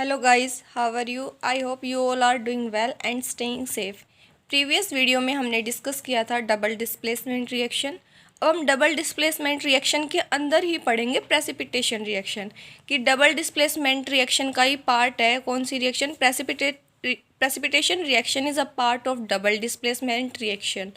Hello guys, how are you? I hope you all are doing well and staying safe. Previous video में हमने discuss किया था double displacement reaction. अब हम double displacement reaction के अंदर ही पढ़ेंगे प्रेसिपिटेशन रिएक्शन कि डबल डिस्प्लेसमेंट रिएक्शन का ही पार्ट है कौन सी reaction precipitation reaction is a part of double displacement reaction.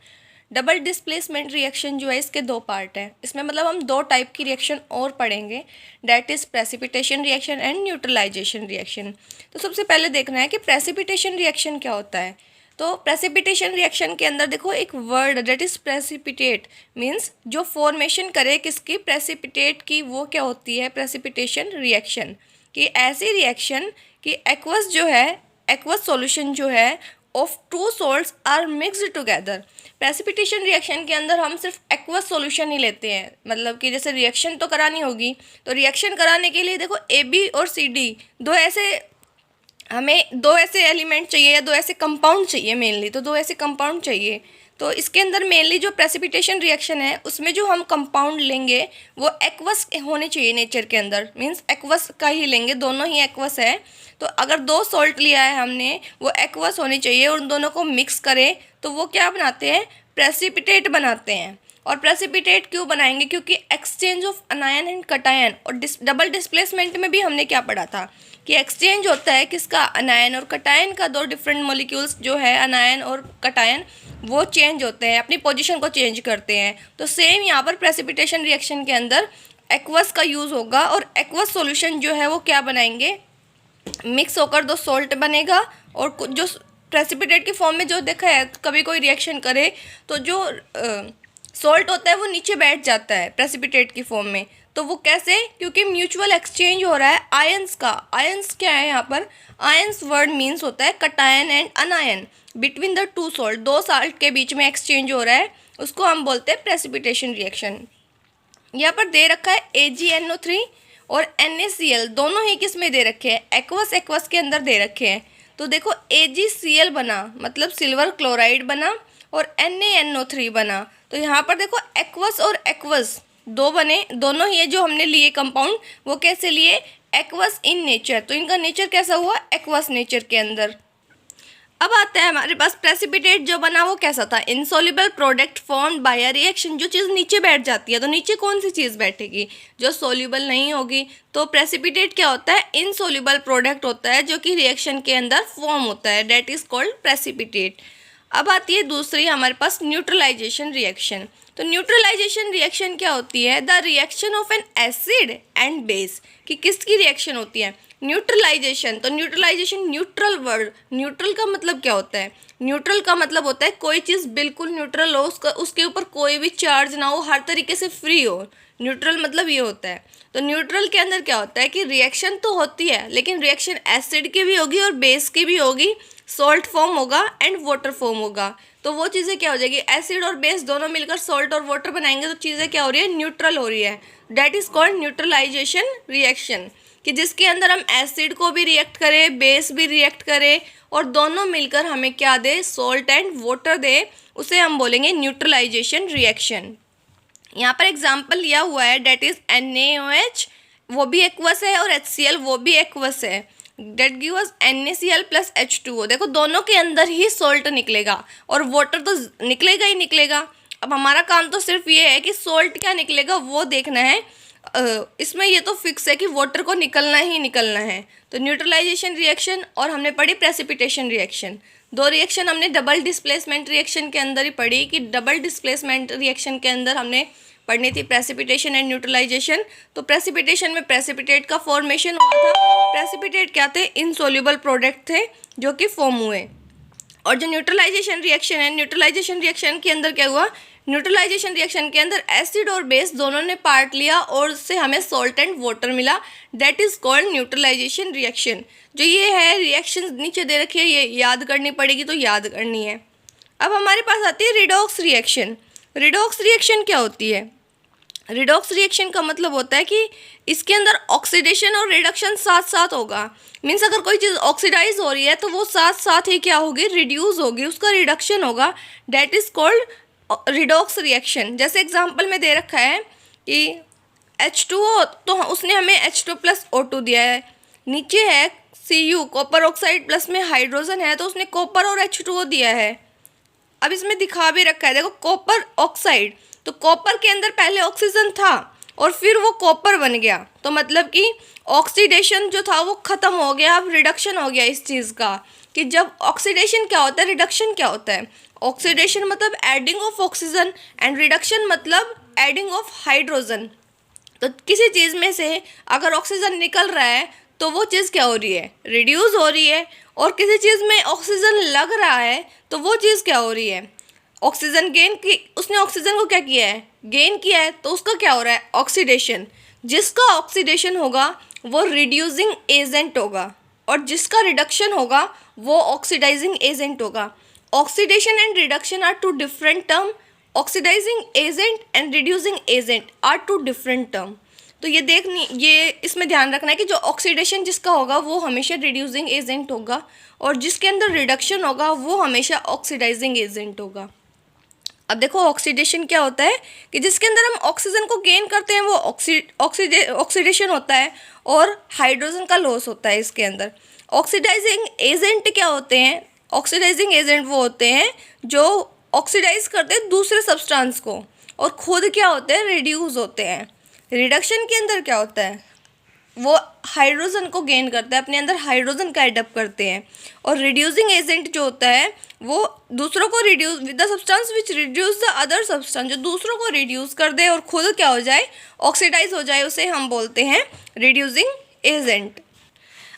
Double displacement reaction जो है इसके दो पार्ट हैं। इसमें मतलब हम दो टाइप की रिएक्शन और पढ़ेंगे, that is precipitation reaction and neutralization reaction. तो सबसे पहले देखना है कि प्रेसिपिटेशन रिएक्शन क्या होता है। तो प्रेसिपिटेशन रिएक्शन के अंदर देखो एक word that is precipitate means जो फॉर्मेशन करे किसकी प्रेसिपिटेट की, वो क्या होती है प्रेसिपिटेशन रिएक्शन कि ऐसी रिएक्शन कि एक्वस जो है एक्वस सॉल्यूशन जो है of two salts are mixed together. Precipitation reaction के अंदर हम सिर्फ एक्वस सॉल्यूशन ही लेते हैं, मतलब कि जैसे रिएक्शन तो करानी होगी तो रिएक्शन कराने के लिए देखो AB और CD हमें दो ऐसे एलिमेंट चाहिए या दो ऐसे कंपाउंड चाहिए मेनली, तो दो ऐसे कंपाउंड चाहिए। तो इसके अंदर मेनली जो प्रेसिपिटेशन रिएक्शन है उसमें जो हम कंपाउंड लेंगे वो एक्वस होने चाहिए नेचर के अंदर, मीन्स एक्वस का ही लेंगे, दोनों ही एक्वस है। तो अगर दो सॉल्ट लिया है हमने वो एक्वस होनी चाहिए और उन दोनों को मिक्स करें तो वो क्या बनाते हैं प्रेसिपिटेट बनाते हैं। और प्रेसिपिटेट क्यों बनाएंगे क्योंकि एक्सचेंज ऑफ अनायन एंड कटायन। और डबल डिस्प्लेसमेंट में भी हमने क्या पढ़ा था कि एक्सचेंज होता है किसका अनायन और कटायन का, दो डिफरेंट मॉलिक्यूल्स जो है अनायन और कटायन वो चेंज होते हैं, अपनी पोजीशन को चेंज करते हैं। तो सेम यहाँ पर प्रेसिपिटेशन रिएक्शन के अंदर एक्वस का यूज़ होगा और एक्वस सॉल्यूशन जो है वो क्या बनाएंगे मिक्स होकर दो सॉल्ट बनेगा। और जो प्रेसिपिटेट की फॉर्म में जो देखा है कभी कोई रिएक्शन करे तो जो सॉल्ट होता है वो नीचे बैठ जाता है प्रेसिपिटेट की फॉर्म में। तो वो कैसे, क्योंकि म्यूचुअल एक्सचेंज हो रहा है आयंस का। आयंस क्या है यहाँ पर, आयंस वर्ड मीन्स होता है cation and अनायन between the two salt, दो सॉल्ट के बीच में एक्सचेंज हो रहा है, उसको हम बोलते हैं प्रेसिपिटेशन रिएक्शन। यहाँ पर दे रखा है AgNO3 और NaCl, दोनों ही किस में दे रखे हैं एक्वस के अंदर दे रखे हैं। तो देखो AgCl बना मतलब सिल्वर क्लोराइड बना और NaNO3 बना। तो यहाँ पर देखो एक्वस और एक्वस दो बने, दोनों ही जो हमने लिए कंपाउंड वो कैसे लिए एक्वस इन नेचर, तो इनका नेचर कैसा हुआ एक्वस नेचर के अंदर। अब आता है हमारे पास प्रेसिपिटेट जो बना वो कैसा था insoluble product formed by a reaction. जो चीज़ नीचे बैठ जाती है तो नीचे कौन सी चीज़ बैठेगी जो सॉल्युबल नहीं होगी। तो प्रेसिपिटेट क्या होता है इनसॉल्युबल प्रोडक्ट होता है जो कि रिएक्शन के अंदर फॉर्म होता है, डेट इज कॉल्ड प्रेसिपिटेट। अब आती है दूसरी हमारे पास न्यूट्रलाइजेशन रिएक्शन। तो न्यूट्रलाइजेशन रिएक्शन क्या होती है the reaction of N acid and base, कि किसकी रिएक्शन होती है न्यूट्रलाइजेशन। तो न्यूट्रलाइजेशन न्यूट्रल वर्ड, न्यूट्रल का मतलब क्या होता है, न्यूट्रल का मतलब होता है कोई चीज़ बिल्कुल न्यूट्रल हो, उसके ऊपर कोई भी चार्ज ना हो, हर तरीके से फ्री हो, न्यूट्रल मतलब ये होता है। तो न्यूट्रल के अंदर क्या होता है कि रिएक्शन तो होती है लेकिन रिएक्शन एसिड की भी होगी और बेस की भी होगी, सॉल्ट फॉर्म होगा एंड वाटर फॉर्म होगा। तो वो चीज़ें क्या हो जाएगी एसिड और बेस दोनों मिलकर सॉल्ट और वाटर बनाएंगे तो चीज़ें क्या हो रही है न्यूट्रल हो रही है, that is called neutralization reaction. कि जिसके अंदर हम एसिड को भी रिएक्ट करें बेस भी रिएक्ट करें और दोनों मिलकर हमें क्या दे सॉल्ट एंड वाटर दे, उसे हम बोलेंगे न्यूट्रलाइजेशन रिएक्शन। यहाँ पर एग्जाम्पल लिया हुआ है डेट इज़ NaOH, वो भी एक्वस है और HCl वो भी एक्वस है, that give us NaCl plus H2O। देखो दोनों के अंदर ही सॉल्ट निकलेगा और वाटर तो निकलेगा ही निकलेगा। अब हमारा काम तो सिर्फ ये है कि सॉल्ट क्या निकलेगा वो देखना है, इसमें ये तो फिक्स है कि वाटर को निकलना ही निकलना है। तो न्यूट्रलाइजेशन रिएक्शन और हमने पढ़ी प्रेसिपिटेशन रिएक्शन, दो रिएक्शन हमने डबल डिस्प्लेसमेंट रिएक्शन के अंदर ही पढ़ी कि डबल डिस्प्लेसमेंट रिएक्शन के अंदर हमने पढ़नी थी प्रेसिपिटेशन एंड न्यूट्रलाइजेशन। तो प्रेसिपिटेशन में प्रेसिपिटेट का फॉर्मेशन हुआ था, प्रेसिपिटेट क्या थे इनसॉल्युबल प्रोडक्ट थे जो कि फॉर्म हुए। और जो न्यूट्रलाइजेशन रिएक्शन है न्यूट्रलाइजेशन रिएक्शन के अंदर क्या हुआ न्यूट्रलाइजेशन रिएक्शन के अंदर एसिड और बेस दोनों ने पार्ट लिया और उससे हमें सॉल्ट एंड वाटर मिला, that is called neutralization reaction. जो ये है रिएक्शन नीचे दे रखी है ये याद करनी पड़ेगी तो याद करनी है। अब हमारे पास आती है रिडॉक्स रिएक्शन। रिडॉक्स रिएक्शन क्या होती है, रिडॉक्स रिएक्शन का मतलब होता है कि इसके अंदर ऑक्सीडेशन और रिडक्शन साथ साथ होगा, मीन्स अगर कोई चीज़ ऑक्सीडाइज हो रही है तो वो साथ साथ ही क्या होगी रिड्यूस होगी, उसका रिडक्शन होगा, date is called redox reaction. जैसे एग्जांपल में दे रखा है कि H2O तो उसने हमें H2 + O2 दिया है, नीचे है Cu कॉपर ऑक्साइड प्लस में हाइड्रोजन है, तो उसने कॉपर और H2O दिया है। अब इसमें दिखा भी रखा है, देखो कॉपर ऑक्साइड, तो कॉपर के अंदर पहले ऑक्सीजन था और फिर वो कॉपर बन गया, तो मतलब कि ऑक्सीडेशन जो था वो ख़त्म हो गया, अब रिडक्शन हो गया इस चीज़ का। कि जब ऑक्सीडेशन क्या होता है, रिडक्शन क्या होता है। ऑक्सीडेशन मतलब adding of oxygen and reduction मतलब एडिंग ऑफ हाइड्रोजन। तो किसी चीज़ में से अगर ऑक्सीजन निकल रहा है तो वो चीज़ क्या हो रही है, रिड्यूस हो रही है, और किसी चीज़ में ऑक्सीजन लग रहा है तो वो चीज़ क्या हो रही है, ऑक्सीजन गेन की, उसने ऑक्सीजन को क्या किया है, गेन किया है, तो उसका क्या हो रहा है, ऑक्सीडेशन। जिसका ऑक्सीडेशन होगा वो रिड्यूसिंग एजेंट होगा, और जिसका रिडक्शन होगा वो ऑक्सीडाइजिंग एजेंट होगा। Oxidation and reduction are two different term, oxidizing agent and reducing agent are two different term. तो ये इसमें ध्यान रखना है कि जो ऑक्सीडेशन जिसका होगा वो हमेशा रिड्यूसिंग एजेंट होगा, और जिसके अंदर रिडक्शन होगा वो हमेशा ऑक्सीडाइजिंग एजेंट होगा। अब देखो ऑक्सीडेशन क्या होता है कि जिसके अंदर हम ऑक्सीजन को गेन करते हैं वो ऑक्सीडेशन होता है, और हाइड्रोजन का लॉस होता है इसके अंदर। ऑक्सीडाइजिंग एजेंट क्या होते हैं, ऑक्सीडाइजिंग एजेंट वो होते हैं जो ऑक्सीडाइज करते हैं दूसरे सब्सटेंस को, और खुद क्या होते हैं, रिड्यूस होते हैं। रिडक्शन के अंदर क्या होता है, वो हाइड्रोजन को गेन करता है, अपने अंदर हाइड्रोजन का एडअप करते हैं। और रिड्यूसिंग एजेंट जो होता है वो दूसरों को reduce with the substance which reduce the other substance, जो दूसरों को रिड्यूस कर दे और खुद क्या हो जाए, ऑक्सीडाइज हो जाए, उसे हम बोलते हैं रिड्यूसिंग एजेंट।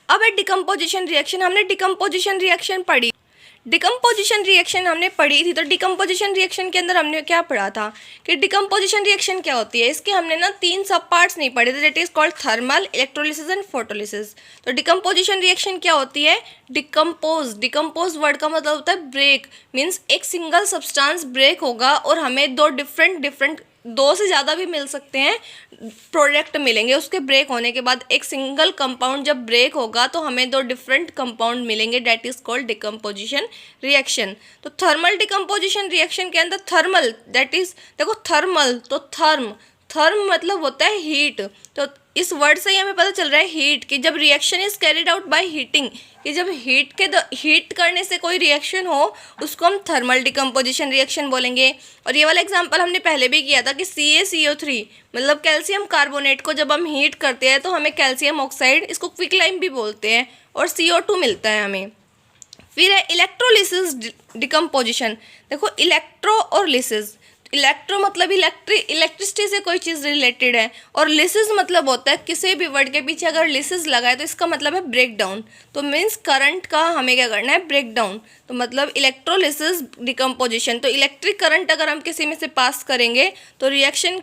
अब है डिकम्पोजिशन रिएक्शन। हमने डिकम्पोजिशन रिएक्शन पढ़ी, डिकम्पोजिशन रिएक्शन हमने पढ़ी थी। तो डिकम्पोजिशन रिएक्शन के अंदर हमने क्या पढ़ा था कि डिकम्पोजिशन रिएक्शन क्या होती है। इसके हमने ना 3 सब पार्ट्स नहीं पढ़े थे, that is called thermal, electrolysis and photolysis. तो डिकम्पोजिशन रिएक्शन क्या होती है, डिकम्पोज वर्ड का मतलब होता है ब्रेक, मीन्स एक सिंगल सब्सटेंस ब्रेक होगा और हमें दो से ज़्यादा भी मिल सकते हैं प्रोडक्ट मिलेंगे। उसके ब्रेक होने के बाद एक सिंगल कंपाउंड जब ब्रेक होगा तो हमें 2 डिफरेंट कंपाउंड मिलेंगे, that is called decomposition reaction. तो थर्मल डिकम्पोजिशन रिएक्शन के अंदर थर्मल, दैट इज देखो थर्मल तो थर्म मतलब होता है हीट। तो इस वर्ड से ही हमें पता चल रहा है हीट, कि जब reaction is carried out by heating, कि जब हीट करने से कोई रिएक्शन हो उसको हम थर्मल डिकम्पोजिशन रिएक्शन बोलेंगे। और ये वाला एग्जांपल हमने पहले भी किया था कि CaCO3 मतलब कैल्शियम कार्बोनेट को जब हम हीट करते हैं तो हमें कैल्शियम ऑक्साइड, इसको क्विकलाइम भी बोलते हैं, और CO2 मिलता है हमें। फिर है इलेक्ट्रोलिसिस डिकम्पोजिशन। देखो इलेक्ट्रो और लिसिस, इलेक्ट्रो मतलब इलेक्ट्रिसिटी से कोई चीज़ रिलेटेड है, और लिसिस मतलब होता है किसी भी वर्ड के पीछे अगर लिसिस लगा है तो इसका मतलब है ब्रेक डाउन। तो मीन्स करंट का हमें क्या करना है, ब्रेक डाउन। तो मतलब इलेक्ट्रोलिसिस डिकम्पोजिशन, तो इलेक्ट्रिक करंट अगर हम किसी में से पास करेंगे तो रिएक्शन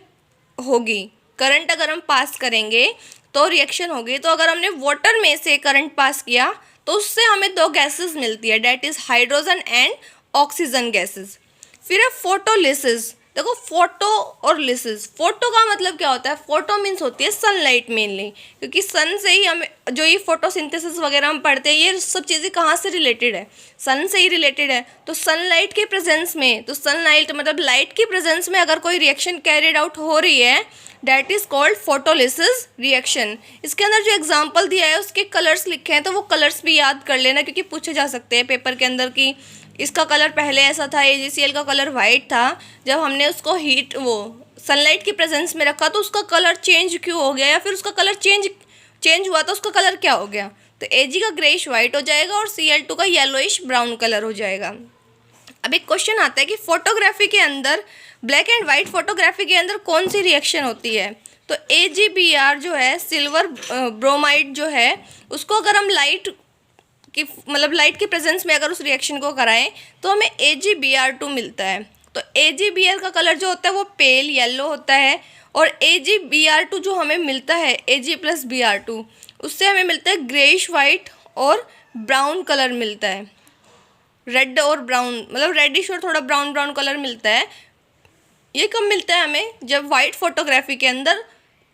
होगी, करंट अगर हम पास करेंगे तो रिएक्शन होगी। तो अगर हमने वाटर में से करंट पास किया तो उससे हमें 2 गैसेस मिलती है, that is hydrogen and oxygen gases. फिर है फोटोलिसिस। देखो फोटो और लिसिस, फोटो का मतलब क्या होता है, फोटो मीन्स होती है सनलाइट मेनली, क्योंकि सन से ही हमें जो ये फोटोसिंथेसिस वगैरह हम पढ़ते हैं ये सब चीज़ें कहाँ से रिलेटेड है, सन से ही रिलेटेड है। तो सनलाइट के प्रेजेंस में, तो सनलाइट मतलब लाइट की प्रेजेंस में अगर कोई रिएक्शन कैरिड आउट हो रही है that is called photolysis reaction. इसके अंदर जो एग्जाम्पल दिया है उसके कलर्स लिखे हैं, तो वो कलर्स भी याद कर लेना क्योंकि पूछे जा सकते हैं पेपर के अंदर कि इसका कलर पहले ऐसा था, AgCl का कलर वाइट था, जब हमने उसको सनलाइट की प्रेजेंस में रखा तो उसका कलर चेंज क्यों हो गया, या फिर उसका कलर चेंज हुआ तो उसका कलर क्या हो गया। तो Ag का ग्रेइश वाइट हो जाएगा और Cl2 का येलोइश ब्राउन कलर हो जाएगा। अब एक क्वेश्चन आता है कि फोटोग्राफी के अंदर, ब्लैक एंड वाइट फोटोग्राफी के अंदर कौन सी रिएक्शन होती है। तो AgBr जो है, सिल्वर ब्रोमाइड जो है, उसको अगर हम लाइट की प्रेजेंस में अगर उस रिएक्शन को कराएं तो हमें AgBr2 मिलता है। तो AgBr का कलर जो होता है वो पेल येलो होता है, और AgBr2 जो हमें मिलता है Ag+Br2 उससे हमें मिलता है ग्रेइश वाइट और ब्राउन कलर मिलता है, रेड और ब्राउन मतलब रेडिश और थोड़ा ब्राउन कलर मिलता है। ये कब मिलता है हमें, जब वाइट फोटोग्राफी के अंदर,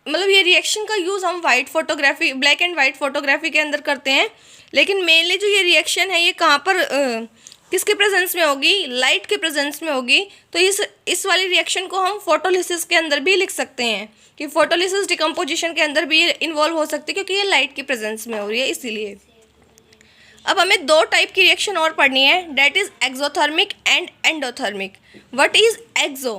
मतलब ये रिएक्शन का यूज़ हम ब्लैक एंड वाइट फोटोग्राफी के अंदर करते हैं, लेकिन मेनली जो ये रिएक्शन है ये कहाँ पर किसके प्रेजेंस में होगी, लाइट के प्रेजेंस में होगी। तो इस वाली रिएक्शन को हम फोटोलिसिस के अंदर भी लिख सकते हैं कि फोटोलिसिस डिकम्पोजिशन के अंदर भी इन्वॉल्व हो सकती है, क्योंकि ये लाइट की प्रेजेंस में हो रही है इसीलिए। अब हमें दो टाइप की रिएक्शन और पढ़नी है, that is exothermic and endothermic. What is exo?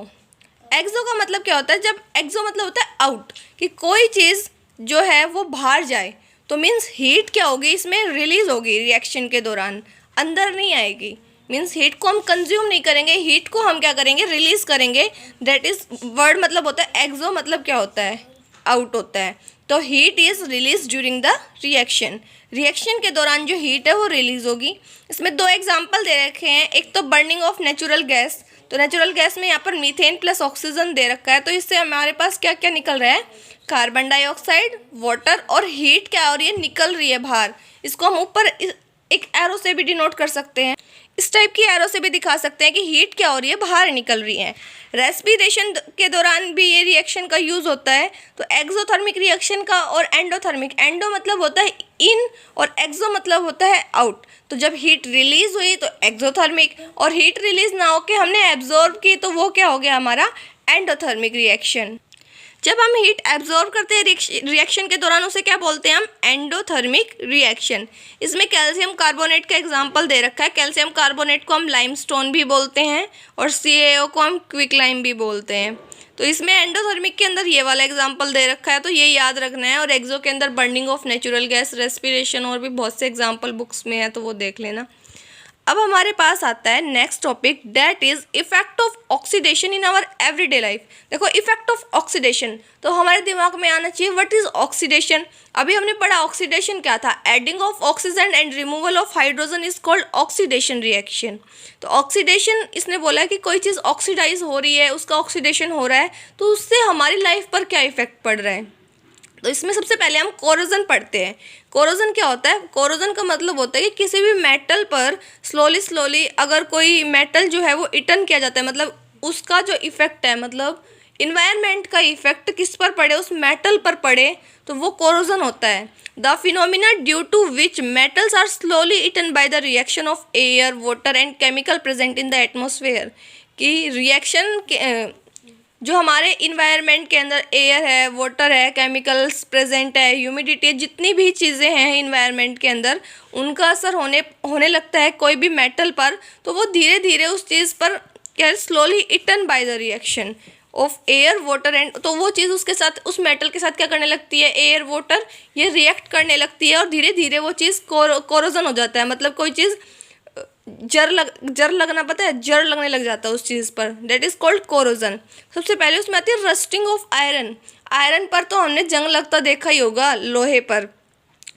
Exo का मतलब क्या होता है? जब एक्सो मतलब होता है आउट, कि कोई चीज़ जो है वो बाहर जाए, तो मीन्स हीट क्या होगी, इसमें रिलीज होगी रिएक्शन के दौरान, अंदर नहीं आएगी। मीन्स हीट को हम कंज्यूम नहीं करेंगे, हीट को हम क्या करेंगे, रिलीज करेंगे। दैट इज वर्ड मतलब होता है एक्सो, मतलब क्या होता है, आउट होता है। तो heat is release during the reaction, reaction के दौरान जो हीट है वो रिलीज होगी। इसमें दो एग्जाम्पल दे रखे हैं, एक तो बर्निंग ऑफ नेचुरल गैस। तो नेचुरल गैस में यहाँ पर मीथेन प्लस ऑक्सीजन दे रखा है, तो इससे हमारे पास क्या क्या निकल रहा है, कार्बन डाइऑक्साइड, वाटर, और हीट क्या हो रही है, निकल रही है बाहर। इसको हम ऊपर एक एरो से भी डिनोट कर सकते हैं, इस टाइप की एरो से भी दिखा सकते हैं कि हीट क्या हो रही है, बाहर निकल रही है। रेस्पिरेशन के दौरान भी ये रिएक्शन का यूज़ होता है। तो एक्सोथर्मिक रिएक्शन का और एंडोथर्मिक, एंडो मतलब होता है इन और एक्सो मतलब होता है आउट। तो जब हीट रिलीज हुई तो एक्सोथर्मिक, और हीट रिलीज ना होकर हमने एब्जॉर्ब की तो वो क्या हो गया हमारा एंडोथर्मिक रिएक्शन। जब हम हीट एब्जॉर्ब करते हैं रिएक्शन के दौरान, उसे क्या बोलते हैं हम, एंडोथर्मिक रिएक्शन। इसमें कैल्शियम कार्बोनेट का एग्जांपल दे रखा है। कैल्शियम कार्बोनेट को हम लाइमस्टोन भी बोलते हैं और CaO को हम क्विकलाइम भी बोलते हैं। तो इसमें एंडोथर्मिक के अंदर ये वाला एग्जांपल दे रखा है, तो ये याद रखना है। और एक्सो के अंदर burning of natural gas, respiration, और भी बहुत से एग्जाम्पल बुक्स में है, तो वो देख लेना। अब हमारे पास आता है next topic, that is effect of oxidation in our everyday life. देखो इफेक्ट ऑफ ऑक्सीडेशन, तो हमारे दिमाग में आना चाहिए व्हाट इज ऑक्सीडेशन। अभी हमने पढ़ा ऑक्सीडेशन क्या था, adding of oxygen and removal of hydrogen is called oxidation reaction. तो ऑक्सीडेशन, इसने बोला है कि कोई चीज़ ऑक्सीडाइज हो रही है, उसका ऑक्सीडेशन हो रहा है, तो उससे हमारी लाइफ पर क्या इफेक्ट पड़ रहा है। तो इसमें सबसे पहले हम कोरोजन पढ़ते हैं। कोरोजन क्या होता है, कोरोजन का मतलब होता है कि किसी भी मेटल पर स्लोली अगर कोई मेटल जो है वो इटन किया जाता है, मतलब उसका जो इफेक्ट है, मतलब इन्वायरमेंट का इफेक्ट किस पर पड़े, उस मेटल पर पड़े, तो वो कोरोजन होता है। The phenomena due to which metals are slowly eaten by the reaction of air, water and chemical present in the atmosphere. कि रिएक्शन के जो हमारे इन्वायरमेंट के अंदर एयर है, वाटर है, केमिकल्स प्रेजेंट है, ह्यूमिडिटी है, जितनी भी चीज़ें हैं इन्वायरमेंट के अंदर, उनका असर होने लगता है कोई भी मेटल पर, तो वो धीरे धीरे उस चीज़ पर क्या है, slowly eaten by the reaction of air, water and, तो वो चीज़ उसके साथ, उस मेटल के साथ क्या करने लगती है, एयर, वाटर, ये रिएक्ट करने लगती है, और धीरे धीरे वो चीज़ कोरोजन हो जाता है। मतलब कोई चीज़ जर लगना, पता है, जर लगने लग जाता है उस चीज़ पर, दैट इज़ कॉल्ड कोरोजन। सबसे पहले उसमें आती है रस्टिंग ऑफ आयरन। आयरन पर तो हमने जंग लगता देखा ही होगा, लोहे पर,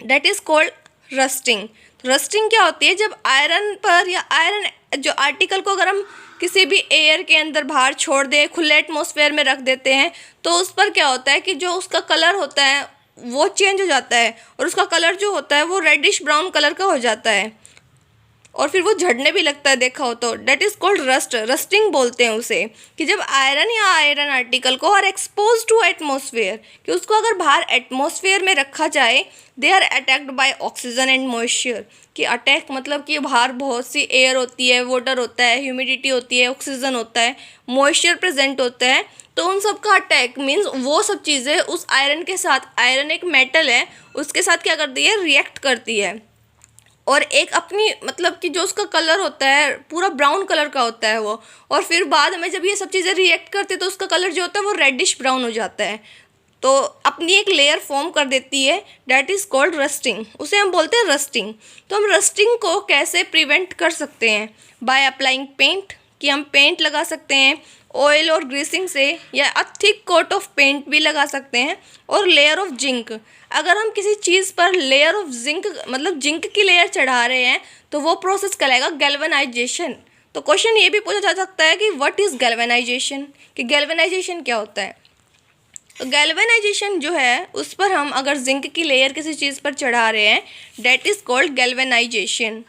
that is called rusting. Rusting क्या होती है, जब आयरन पर या आयरन जो आर्टिकल को अगर हम किसी भी एयर के अंदर बाहर छोड़ दें, खुले एटमॉस्फेयर में रख देते हैं, तो उस पर क्या होता है कि जो उसका कलर होता है वो चेंज हो जाता है, और उसका कलर जो होता है वो रेडिश ब्राउन कलर का हो जाता है, और फिर वो झड़ने भी लगता है, देखा हो तो, that is called rust, rusting बोलते हैं उसे। कि जब आयरन या आयरन आर्टिकल को आर एक्सपोज टू एटमॉस्फेयर, कि उसको अगर बाहर एटमॉस्फेयर में रखा जाए, they are attacked by oxygen and moisture. कि अटैक मतलब कि बाहर बहुत सी एयर होती है, वाटर होता है, ह्यूमिडिटी होती है, ऑक्सीजन होता है, मॉइस्चर प्रेजेंट होता है, तो उन सब का अटैक मीन्स वो सब चीज़ें उस आयरन के साथ, आयरन एक मेटल है, उसके साथ क्या करती है, रिएक्ट करती है, और एक अपनी मतलब कि जो उसका कलर होता है पूरा ब्राउन कलर का होता है वो, और फिर बाद में जब ये सब चीज़ें रिएक्ट करती है तो उसका कलर जो होता है वो रेडिश ब्राउन हो जाता है, तो अपनी एक लेयर फॉर्म कर देती है, डैट इज़ कॉल्ड रस्टिंग, उसे हम बोलते हैं रस्टिंग। तो हम रस्टिंग को कैसे प्रिवेंट कर सकते हैं, बाय अप्लाइंग पेंट, कि हम पेंट लगा सकते हैं ऑयल और ग्रीसिंग से, या a thick coat of paint भी लगा सकते हैं, और लेयर ऑफ जिंक। अगर हम किसी चीज़ पर लेयर ऑफ जिंक मतलब जिंक की लेयर चढ़ा रहे हैं तो वो प्रोसेस कहलाएगा गैल्वेनाइजेशन। तो क्वेश्चन ये भी पूछा जा सकता है कि व्हाट इज़ गैल्वेनाइजेशन, कि गैल्वेनाइजेशन क्या होता है। तो गैल्वेनाइजेशन जो है उस पर हम अगर जिंक की लेयर किसी चीज़ पर चढ़ा रहे हैं, डेट इज़ कॉल्ड गैल्वेनाइजेशन।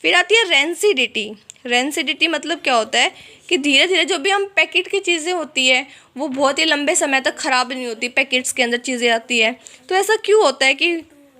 फिर आती है रेंसिडिटी। रेंसिडिटी मतलब क्या होता है कि धीरे धीरे जो भी हम पैकेट की चीज़ें होती है वो बहुत ही लंबे समय तक ख़राब नहीं होती, पैकेट्स के अंदर चीज़ें आती है, तो ऐसा क्यों होता है कि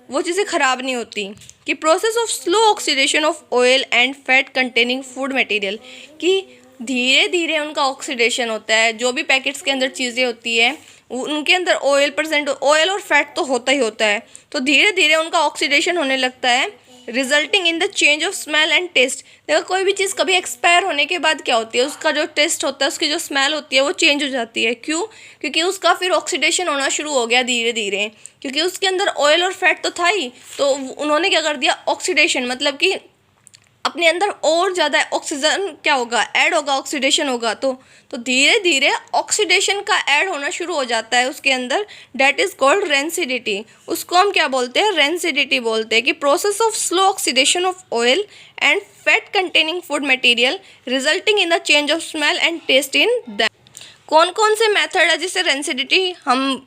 वो चीज़ें ख़राब नहीं होती। कि process of slow oxidation of oil and fat containing food material, कि धीरे धीरे उनका ऑक्सीडेशन होता है। जो भी पैकेट्स के अंदर चीज़ें होती है उनके अंदर ऑयल और फैट तो होता ही होता है, तो धीरे धीरे उनका ऑक्सीडेशन होने लगता है, resulting in the change of smell and taste. देखो कोई भी चीज़ कभी एक्सपायर होने के बाद क्या होती है, उसका जो टेस्ट होता है, उसकी जो स्मेल होती है वो चेंज हो जाती है। क्यों? क्योंकि उसका फिर ऑक्सीडेशन होना शुरू हो गया धीरे धीरे, क्योंकि उसके अंदर ऑयल और फैट तो था ही, तो उन्होंने क्या कर दिया, ऑक्सीडेशन, मतलब कि अपने अंदर और ज़्यादा ऑक्सीजन क्या होगा, ऐड होगा, ऑक्सीडेशन होगा। तो धीरे धीरे ऑक्सीडेशन का ऐड होना शुरू हो जाता है उसके अंदर। That is called rancidity. उसको हम क्या बोलते हैं, रेंसिडिटी बोलते हैं। कि process of slow oxidation of oil and fat containing food material resulting in the change of smell and taste in that. कौन कौन से मेथड है जिससे रेंसिडिटी हम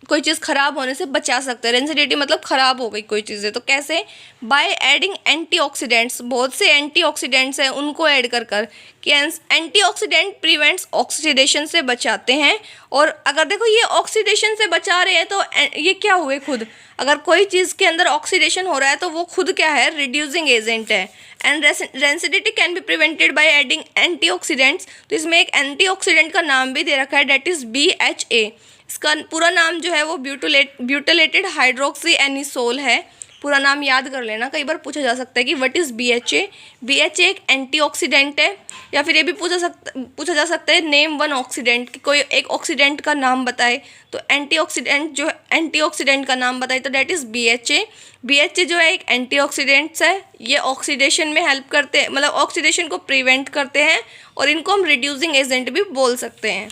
कोई चीज़ ख़राब होने से बचा सकते हैं। रेंसिडिटी मतलब ख़राब हो गई कोई चीज़ें, तो कैसे, बाय एडिंग एंटीऑक्सीडेंट्स। बहुत से एंटीऑक्सीडेंट्स हैं, उनको ऐड कर कि एंटीऑक्सीडेंट प्रिवेंट्स ऑक्सीडेशन से बचाते हैं। और अगर देखो ये ऑक्सीडेशन से बचा रहे हैं तो ये क्या हुए, खुद अगर कोई चीज़ के अंदर ऑक्सीडेशन हो रहा है तो वो खुद क्या है, रिड्यूसिंग एजेंट है। And rancidity can be prevented by adding antioxidants. तो इसमें एक एंटीऑक्सीडेंट का नाम भी दे रखा है, डेट इज़ BHA। इसका पूरा नाम जो है वो ब्यूटिलेटेड हाइड्रोक्सी एनिसोल है। पूरा नाम याद कर लेना, कई बार पूछा जा सकता है कि व्हाट इज़ BHA। BHA एक एंटीऑक्सीडेंट है। या फिर ये भी पूछा जा सकता है नेम वन ऑक्सीडेंट, कि कोई एक ऑक्सीडेंट का नाम बताए, तो एंटीऑक्सीडेंट का नाम बताए तो डेट इज़ BHA। BHA जो है एक एंटीऑक्सीडेंट्स है, ये ऑक्सीडेशन में हेल्प करते हैं, मतलब ऑक्सीडेशन को प्रिवेंट करते हैं, और इनको हम रिड्यूसिंग एजेंट भी बोल सकते हैं।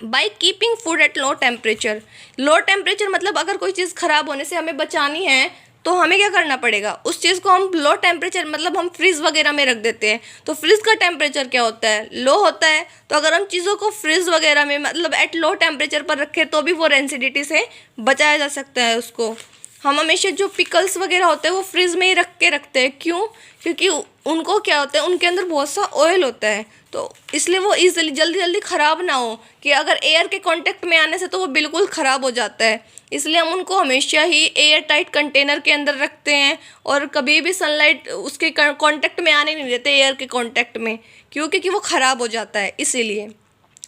By keeping food at low temperature. Low temperature मतलब अगर कोई चीज़ ख़राब होने से हमें बचानी है तो हमें क्या करना पड़ेगा, उस चीज़ को हम लो टेम्परेचर, मतलब हम फ्रिज वगैरह में रख देते हैं। तो फ्रिज का टेम्परेचर क्या होता है, लो होता है। तो अगर हम चीज़ों को फ्रिज वगैरह में मतलब एट लो टेम्परेचर पर रखें तो भी वो रेंसिडिटी से बचाया जा सकता है उसको। हम हमेशा जो पिकल्स वगैरह होते हैं वो फ्रिज में ही रख के रखते हैं। क्यों? क्योंकि उनको क्या होता है, उनके अंदर बहुत सा ऑयल होता है, तो इसलिए वो ईजिली जल्दी ख़राब ना हो। कि अगर एयर के कांटेक्ट में आने से तो वो बिल्कुल ख़राब हो जाता है, इसलिए हम उनको हमेशा ही एयर टाइट कंटेनर के अंदर रखते हैं, और कभी भी सनलाइट उसके कांटेक्ट में आने नहीं देते, एयर के कांटेक्ट में। क्यों? क्योंकि वो ख़राब हो जाता है, इसीलिए।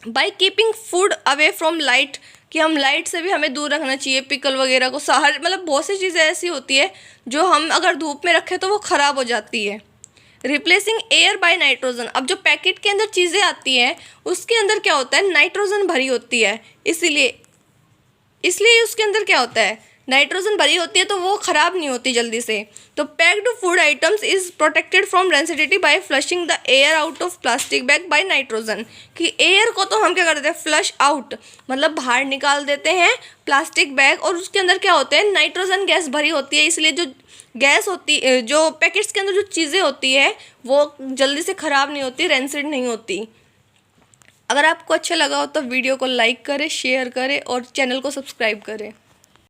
By keeping food away from light, कि हम लाइट से भी हमें दूर रखना चाहिए पिकल वगैरह को। हर मतलब बहुत सी चीज़ें ऐसी होती है जो हम अगर धूप में रखें तो वो ख़राब हो जाती है। Replacing air by nitrogen. अब जो पैकेट के अंदर चीज़ें आती हैं उसके अंदर क्या होता है, नाइट्रोजन भरी होती है, इसलिए उसके अंदर क्या होता है, नाइट्रोजन भरी होती है, तो वो ख़राब नहीं होती जल्दी से। तो packed food items is protected from rancidity by flushing the air out of plastic bag by nitrogen. कि एयर को तो हम क्या कर देते हैं, फ्लश आउट, मतलब बाहर निकाल देते हैं प्लास्टिक बैग, और उसके अंदर क्या होते हैं, नाइट्रोजन गैस भरी होती है। इसलिए जो गैस होती, जो पैकेट्स के अंदर जो चीज़ें होती है वो जल्दी से ख़राब नहीं होती, रेंसिड नहीं होती। अगर आपको अच्छा लगा हो तो वीडियो को लाइक करें, शेयर करें और चैनल को सब्सक्राइब करें।